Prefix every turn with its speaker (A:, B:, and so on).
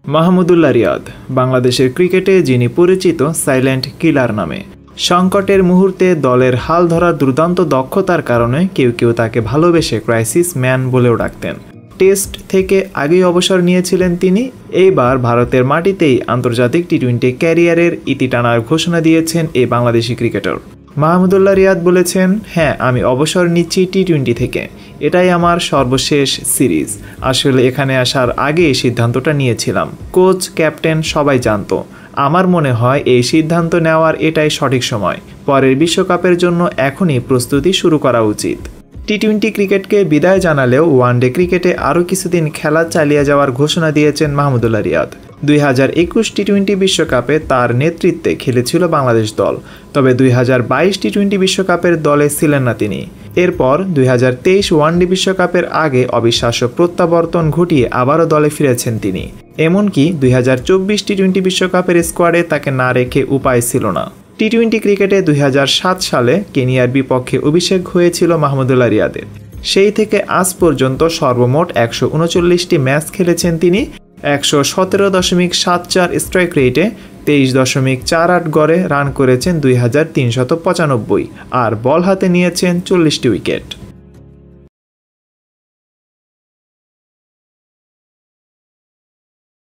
A: মাহমুদুল্লাহ রিয়াদ বাংলাদেশের ক্রিকেটে যিনি পরিচিত সাইলেন্ট কিলার নামে। সংকটের মুহূর্তে দলের হাল ধরার দুর্দান্ত দক্ষতার কারণে কেউ কেউ তাকে ভালোবেসে ক্রাইসিস ম্যান বলেও ডাকতেন। টেস্ট থেকে আগেই অবসর নিয়েছিলেন তিনি। এইবার ভারতের মাটিতেই আন্তর্জাতিক টি-20 ক্যারিয়ারের ইতি টানার ঘোষণা দিয়েছেন এই বাংলাদেশি ক্রিকেটার। মাহমুদুল্লাহ রিয়াদ বলেছেন, হ্যাঁ, আমি অবসর নিচ্ছি টি-20 থেকে। এটাই আমার সর্বশেষ সিরিজ। আসলে এখানে আসার আগে এই সিদ্ধান্তটা নিয়েছিলাম। কোচ, ক্যাপ্টেন সবাই জানতো। আমার মনে হয় এই সিদ্ধান্ত নেওয়ার এটাই সঠিক সময়। পরের বিশ্বকাপের জন্য এখনই প্রস্তুতি শুরু করা উচিত। টি-20 ক্রিকেটকে বিদায় জানালেও ওয়ানডে ক্রিকেটে আরও কিছুদিন খেলা চালিয়ে যাওয়ার ঘোষণা দিয়েছেন মাহমুদুল্লাহ রিয়াদ। 2021 টি-20 বিশ্বকাপে তার নেতৃত্বে খেলেছিল বাংলাদেশ দল, তবে 2022 টি-20 বিশ্বকাপের দলে ছিলেন না তিনি। এরপর 2023 ওয়ানডে বিশ্বকাপের আগে অবিশ্বাস্য প্রত্যাবর্তন ঘটিয়ে আবারও দলে ফিরেছেন তিনি। এমনকি 2024 টি-20 বিশ্বকাপের স্কোয়াডে তাকে না রেখে উপায় ছিল না। টি-20 ক্রিকেটে 2007 সালে কেনিয়ার বিপক্ষে অভিষেক হয়েছিল মাহমুদুল্লাহ রিয়াদের। সেই থেকে আজ পর্যন্ত সর্বমোট 139টি ম্যাচ খেলেছেন তিনি। 117.74 স্ট্রাইক রেটে 23.48 গড়ে রান করেছেন 2395 আর বল হাতে নিয়েছেন 40টি উইকেট।